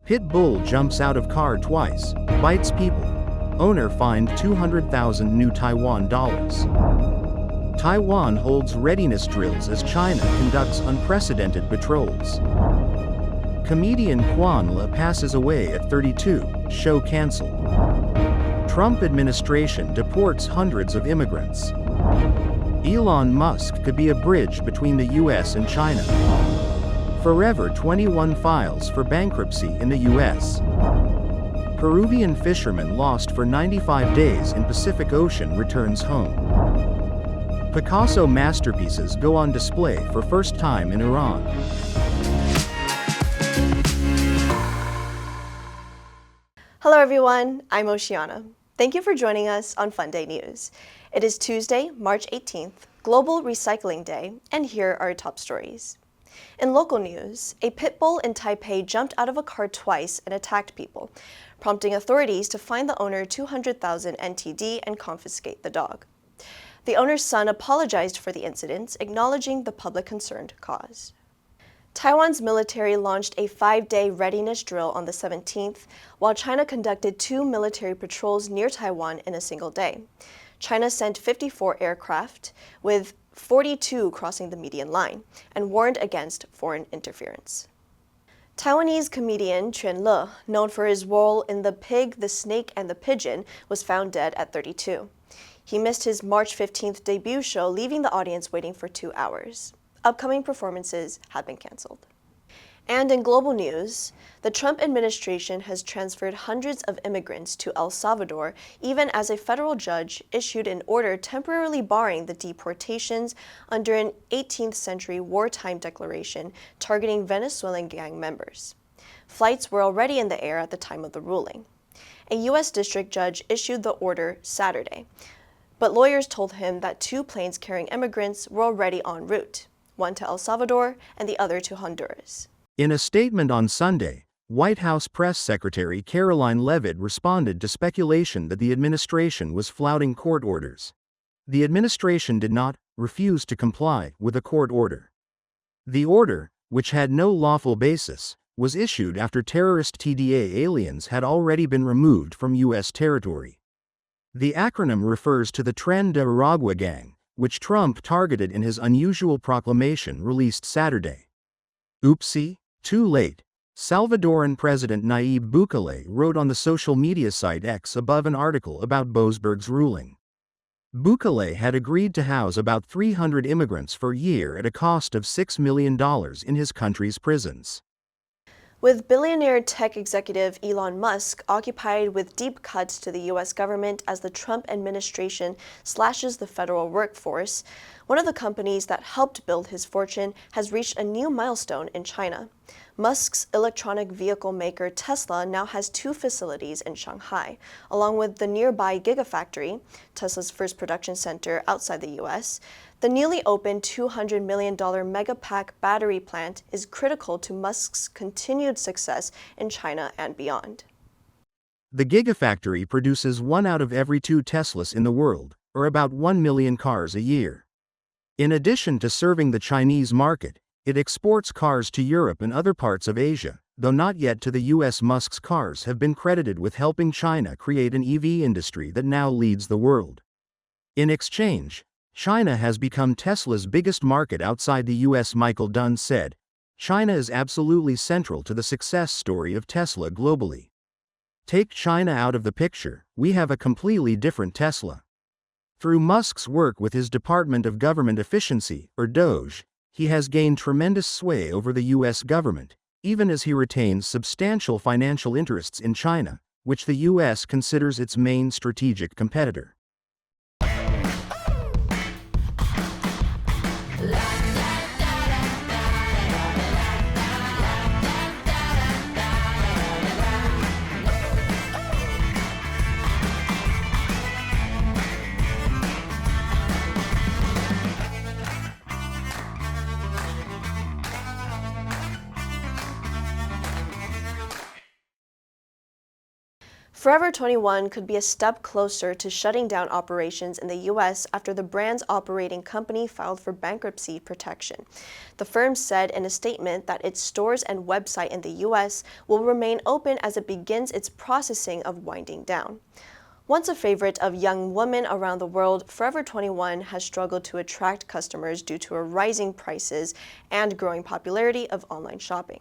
Pit bull jumps out of car twice, bites people. Owner fined 200,000 new Taiwan dollars. Taiwan holds readiness drills as China conducts unprecedented patrols. Comedian Kwon passes away at 32, show cancelled. Trump administration deports hundreds of immigrants. Elon Musk could be a bridge between the US and China. Forever 21 files for bankruptcy in the US. Peruvian fisherman lost for 95 days in Pacific Ocean returns home. Picasso masterpieces go on display for first time in Iran. Hello everyone, I'm Oceana. Thank you for joining us on Funday News. It is Tuesday, March 18th, Global Recycling Day, and here are our top stories. In local news, a pit bull in Taipei jumped out of a car twice and attacked people, prompting authorities to fine the owner 200,000 NTD and confiscate the dog. The owner's son apologized for the incidents, acknowledging the public concern caused. Taiwan's military launched a 5-day readiness drill on the 17th, while China conducted 2 military patrols near Taiwan in a single day. China sent 54 aircraft, with 42 crossing the median line, and warned against foreign interference. Taiwanese comedian Quan Le, known for his role in The Pig, the Snake, and the Pigeon, was found dead at 32. He missed his March 15th debut show, leaving the audience waiting for 2 hours. Upcoming performances have been canceled. And in global news, the Trump administration has transferred hundreds of immigrants to El Salvador, even as a federal judge issued an order temporarily barring the deportations under an 18th century wartime declaration targeting Venezuelan gang members. Flights were already in the air at the time of the ruling. A U.S. district judge issued the order Saturday, but lawyers told him that 2 planes carrying immigrants were already en route, one to El Salvador and the other to Honduras. In a statement on Sunday, White House Press Secretary Caroline Leavitt responded to speculation that the administration was flouting court orders. The administration did not refuse to comply with a court order. The order, which had no lawful basis, was issued after terrorist TDA aliens had already been removed from U.S. territory. The acronym refers to the Tren de Aragua gang, which Trump targeted in his unusual proclamation released Saturday. Oopsie, too late, Salvadoran President Nayib Bukele wrote on the social media site X above an article about Boasberg's ruling. Bukele had agreed to house about 300 immigrants for a year at a cost of $6 million in his country's prisons. With billionaire tech executive Elon Musk occupied with deep cuts to the U.S. government as the Trump administration slashes the federal workforce, one of the companies that helped build his fortune has reached a new milestone in China. Musk's electronic vehicle maker Tesla now has 2 facilities in Shanghai, along with the nearby Gigafactory, Tesla's first production center outside the U.S. The newly opened $200 million Megapack battery plant is critical to Musk's continued success in China and beyond. The Gigafactory produces 1 out of every 2 Teslas in the world, or about 1 million cars a year. In addition to serving the Chinese market, it exports cars to Europe and other parts of Asia, though not yet to the U.S. Musk's cars have been credited with helping China create an EV industry that now leads the world. In exchange, China has become Tesla's biggest market outside the U.S. Michael Dunn said, "China is absolutely central to the success story of Tesla globally. Take China out of the picture, we have a completely different Tesla." Through Musk's work with his Department of Government Efficiency, or DOGE, he has gained tremendous sway over the U.S. government, even as he retains substantial financial interests in China, which the U.S. considers its main strategic competitor. Forever 21 could be a step closer to shutting down operations in the U.S. after the brand's operating company filed for bankruptcy protection. The firm said in a statement that its stores and website in the U.S. will remain open as it begins its processing of winding down. Once a favorite of young women around the world, Forever 21 has struggled to attract customers due to rising prices and growing popularity of online shopping.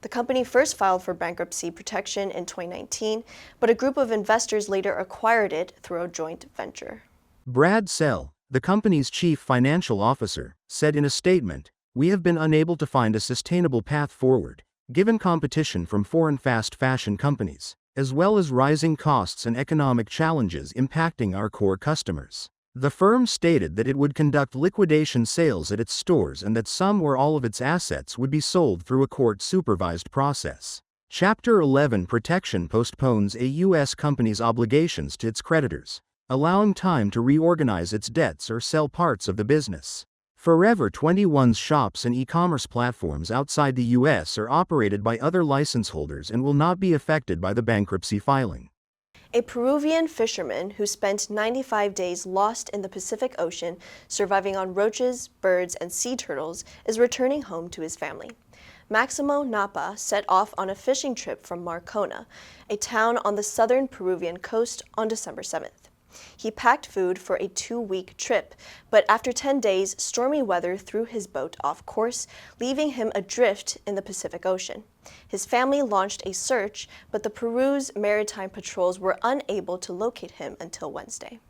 The company first filed for bankruptcy protection in 2019, but a group of investors later acquired it through a joint venture. Brad Sell, the company's chief financial officer, said in a statement, "We have been unable to find a sustainable path forward, given competition from foreign fast fashion companies, as well as rising costs and economic challenges impacting our core customers." The firm stated that it would conduct liquidation sales at its stores and that some or all of its assets would be sold through a court-supervised process. Chapter 11 protection postpones a U.S. company's obligations to its creditors, allowing time to reorganize its debts or sell parts of the business. Forever 21's shops and e-commerce platforms outside the U.S. are operated by other license holders and will not be affected by the bankruptcy filing. A Peruvian fisherman who spent 95 days lost in the Pacific Ocean, surviving on roaches, birds, and sea turtles, is returning home to his family. Maximo Napa set off on a fishing trip from Marcona, a town on the southern Peruvian coast, on December 7th. He packed food for a 2-week trip, but after 10 days, stormy weather threw his boat off course, leaving him adrift in the Pacific Ocean. His family launched a search, but the Peru's maritime patrols were unable to locate him until Wednesday.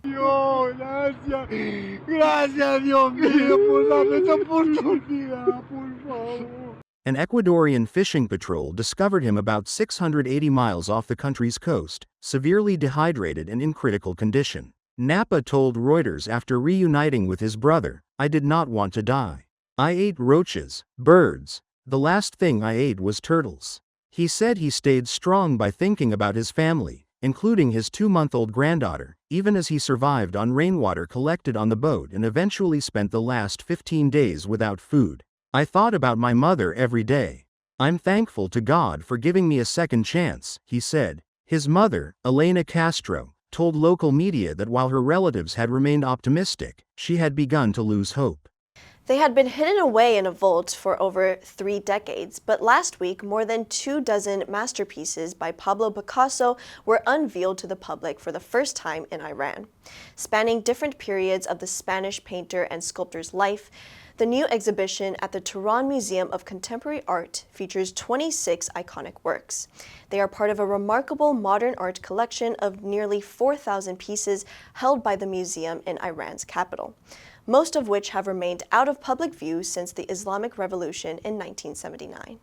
Dios, gracias, gracias Dios mío por darme esta oportunidad, por favor. An Ecuadorian fishing patrol discovered him about 680 miles off the country's coast, severely dehydrated and in critical condition. Napa told Reuters after reuniting with his brother, "I did not want to die. I ate roaches, birds. The last thing I ate was turtles." He said he stayed strong by thinking about his family, including his 2-month-old granddaughter, even as he survived on rainwater collected on the boat and eventually spent the last 15 days without food. "I thought about my mother every day. I'm thankful to God for giving me a second chance," he said. His mother, Elena Castro, told local media that while her relatives had remained optimistic, she had begun to lose hope. They had been hidden away in a vault for over 3 decades, but last week more than 24 masterpieces by Pablo Picasso were unveiled to the public for the first time in Iran. Spanning different periods of the Spanish painter and sculptor's life, the new exhibition at the Tehran Museum of Contemporary Art features 26 iconic works. They are part of a remarkable modern art collection of nearly 4,000 pieces held by the museum in Iran's capital, most of which have remained out of public view since the Islamic Revolution in 1979.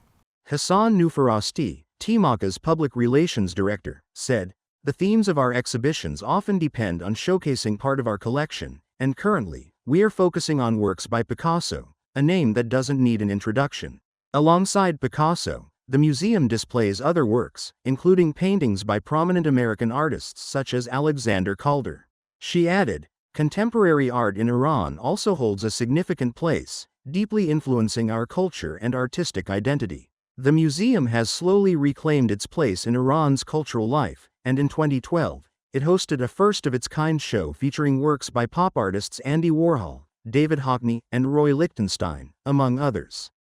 Hassan Nufarasti, TMACA's public relations director, said, "The themes of our exhibitions often depend on showcasing part of our collection, and currently, we are focusing on works by Picasso, a name that doesn't need an introduction." Alongside Picasso, the museum displays other works, including paintings by prominent American artists such as Alexander Calder. She added, "Contemporary art in Iran also holds a significant place, deeply influencing our culture and artistic identity." The museum has slowly reclaimed its place in Iran's cultural life, and in 2012, it hosted a first-of-its-kind show featuring works by pop artists Andy Warhol, David Hockney, and Roy Lichtenstein, among others.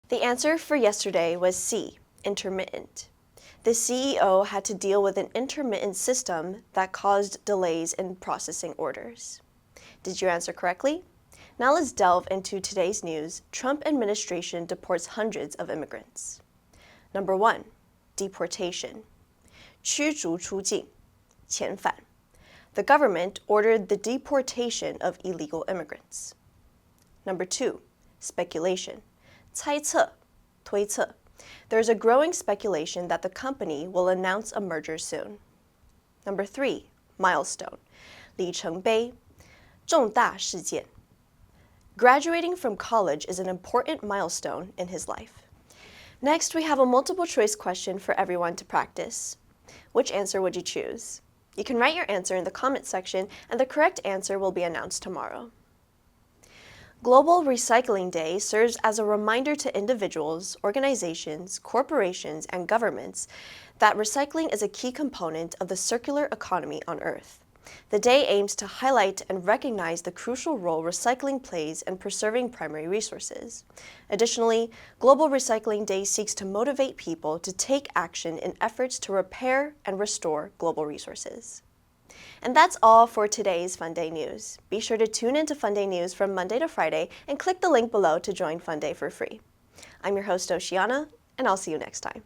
The answer for yesterday was C, intermittent. The CEO had to deal with an intermittent system that caused delays in processing orders. Did you answer correctly? Now let's delve into today's news. Trump administration deports hundreds of immigrants. Number 1, deportation. 驱逐出境, 遣返. The government ordered the deportation of illegal immigrants. Number 2, speculation. 猜测, 推测. There's a growing speculation that the company will announce a merger soon. Number 3, milestone. 里程碑, 重大事件. Graduating from college is an important milestone in his life. Next, we have a multiple choice question for everyone to practice. Which answer would you choose? You can write your answer in the comment section, and the correct answer will be announced tomorrow. Global Recycling Day serves as a reminder to individuals, organizations, corporations, and governments that recycling is a key component of the circular economy on Earth. The day aims to highlight and recognize the crucial role recycling plays in preserving primary resources. Additionally, Global Recycling Day seeks to motivate people to take action in efforts to repair and restore global resources. And that's all for today's Funday News. Be sure to tune into Funday News from Monday to Friday and click the link below to join Funday for free. I'm your host, Oceana, and I'll see you next time.